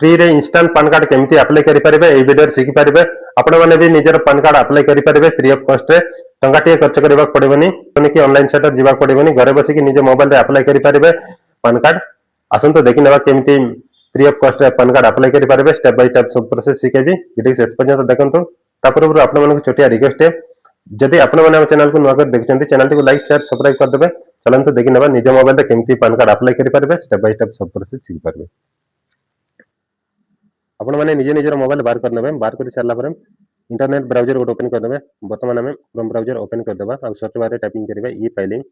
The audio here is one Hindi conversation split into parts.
फ्री रे इंस्टांट पान कार्ड केमती अप्लाई करि परिबे ए वीडियो शिखि परिबे। आपण माने भी निजर पान कार्ड अप्लाई करि परिबे फ्री ऑफ कॉस्ट रे। टंगाटिए खर्च करबा पड़िबनी कि ऑनलाइन सेंटर जीवा पड़िबनी घरे बसी कि निज मोबाइल रे अप्लाई करि परिबे पान कार्ड। आसंतो देखि नेबा केमती फ्री ऑफ कॉस्ट रे पान कार्ड अप्लाई करि परिबे स्टेप बाय स्टेप सब प्रोसेस शिखेबी वीडियो शेष पर्यंत देखंतु। तापर आपण मानक छोटिया रिक्वेस्ट है जदि आपण माने हम चैनल को नुआ कर देखचंती चैनल को लाइक शेयर सब्सक्राइब कर देबे। चलंतु देखि नेबा निज मोबाइल रे केमती पान कार्ड अप्लाई करि परिबे स्टेप बाय स्टेप सब प्रोसेस शिखि परिबे। आपण माने निजे निजर मोबाइल बाहर कर नेबे। बाहर कर सारला पर इंटरनेट ब्राउजर गोटे ओपन कर देबे। वर्तमान हमें क्रोम ब्राउजर ओपन कर देबा और सर्च बार रे टाइपिंग करिवे ई फाइलिंग।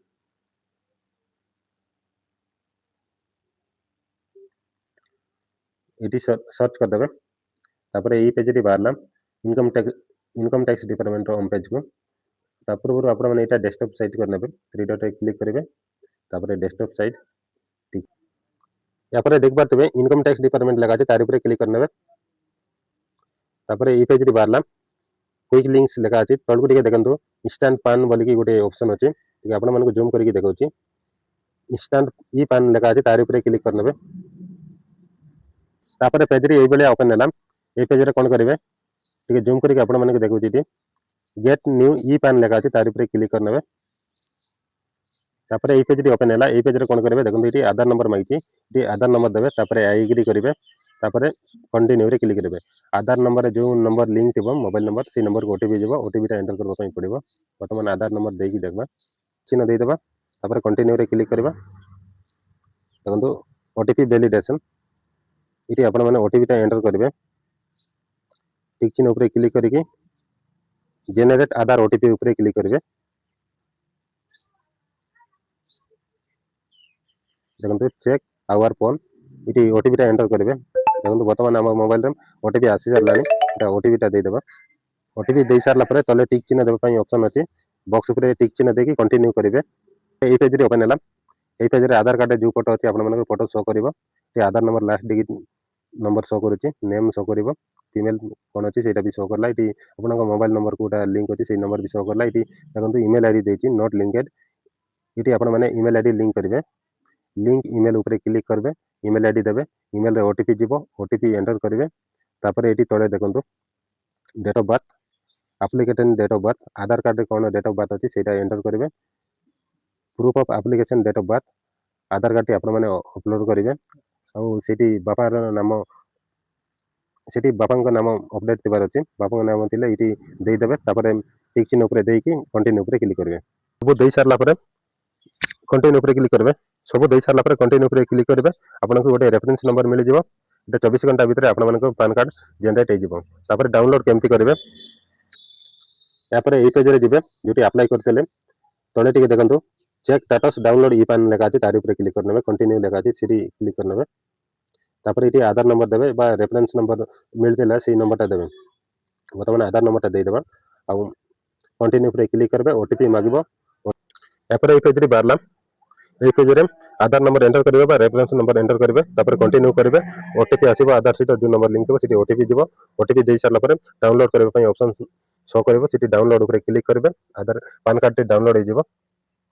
इटी सर्च कर देबे। तापर ई पेज रे बाहरला इनकम टैक्स डिपार्टमेंट रो होम पेज को। तापर आपण माने एटा डेस्कटॉप साइट कर नेबे। थ्री डॉट रे क्लिक करिवे। तापर डेस्कटॉप साइट ठीक या पर देख पातबे इनकम टैक्स डिपार्टमेंट लगा छै तार ऊपर क्लिक कर नेबे। तापर ई पेज रे बाहरला क्विक लिंक्स लेखा अछि तळकु टिके देखंतु इंस्टेंट पान बोली की गोटे ऑप्शन अछि ठीक आपण मानको जूम करके देखौछि। इंस्टेंट ई पान लेखा अछि तार ऊपर क्लिक कर नेबे। तापर पेज रे एई बेले ओपन होला। ए पेज रे कोन करिवे टिके जूम करके आपण मानको देखौछि टी गेट न्यू ई पान लेखा अछि तार ऊपर क्लिक कर नेबे। तापर ए पेज रे ओपन होला। ए पेज रे कोन करिवे देखंतु इटी आधार नंबर मांगछि इटी आधार नंबर देबे। तापर आई एग्री करिवे। तापर कंटिन्यू रे क्लिक करिवे। आधार नंबर जो नंबर लिंक थिबो मोबाइल नंबर से नंबर को ओटीपी जीवो ओटीपी टा एंटर करबा पई पड़िबो। वर्तमान आधार नंबर देकी देखबा चिन्ह दे देबा। तापर कंटिन्यू रे क्लिक करबा। देखंतु ओटीपी वैलिडेशन इटी आपण माने ओटीपी टा एंटर करिवे। टिक चिन्ह ऊपर क्लिक करिके जेनेरेट आधार ओटीपी ऊपर क्लिक करिवे। देखंतु चेक आवर फोन इटी ओटीपी टा एंटर करिवे। देखंतु वर्तमान हम मोबाइल रे ओटीपी आसी सरलानी एटा ओटीपी टा दे देबा। ओटीपी दे सारला परे तले टिक चिन्ह देबा पई ऑप्शन अछि बॉक्स ऊपर टिक चिन्ह देकी कंटिन्यू करिवे। ए पेज रे ओपन होला। ए पेज रे आधार कार्ड जो फोटो अछि आपण मानको फोटो शो करिवो। ए Aadhaar number last digit number show करूछि नेम शो करिवो ईमेल कोन अछि सेटा भी शो करला। इटी आपनको मोबाइल नंबर कोटा लिंक अछि से नंबर भी शो करला। इटी देखंतु ईमेल आईडी देछि नॉट लिंक्ड इटी आपण माने ईमेल आईडी लिंक करिवे। लिंक ईमेल ऊपर क्लिक करबे ईमेल आईडी देबे ईमेल रे ओटीपी जीवो ओटीपी एंटर करिवे। तापर एटी तळे देखंतु date of birth application date of birth Aadhaar card रे कोन डेट ऑफ बर्थ अछि सेटा एंटर करिवे। Proof of application date of birth Aadhaar card टी आपण माने अपलोड करिवे। आ सेटी बापार नाम सेटी बापांक नाम अपडेट थिबार अछि बापांक नाम थिले इटी देई देबे। तापर टिक चिन्ह ऊपर देकी कंटिन्यू ऊपर क्लिक करिवे। सब देई सारला परे कंटिन्यू ऊपर क्लिक करबे। सब देई सारला परे कंटिन्यू ऊपर क्लिक करबे। आपनको गोटे रेफरेंस नंबर मिलि जिवो। एटा 24 घंटा भीतर आपण मानको पान कार्ड जनरेट हे जिवो। तापर डाउनलोड केमती करबे या परे ए पेज रे जिबे जोटी अप्लाई करतेले तळे टिके देखंतु चेक स्टेटस डाउनलोड ई पान लेखा अछि तार ऊपर क्लिक कर नेबे। कंटिन्यू लेखा अछि सिटी क्लिक कर नेबे। तापर इटी आधार नंबर देबे बा रेफरेंस नंबर मिलतेला सेही नंबर टा देबे। वर्तमान आधार नंबर टा दे देबा आ कंटिन्यू ऊपर क्लिक करबे ओटीपी मागिबो। या परे ए पेज रे बारला ए पेज रे आधार नंबर एंटर करिवे बा रेफरेंस नंबर एंटर करिवे। तापर कंटिन्यू करिवे ओटीपी आसीबो आधार सहित जो नंबर लिंक थिबो सेठी ओटीपी जीवो ओटीपी देई सारला परे डाउनलोड करबा पई ऑप्शन शो करबो सेठी डाउनलोड ऊपर क्लिक करबे आधार पान कार्ड टी डाउनलोड हे जिवो।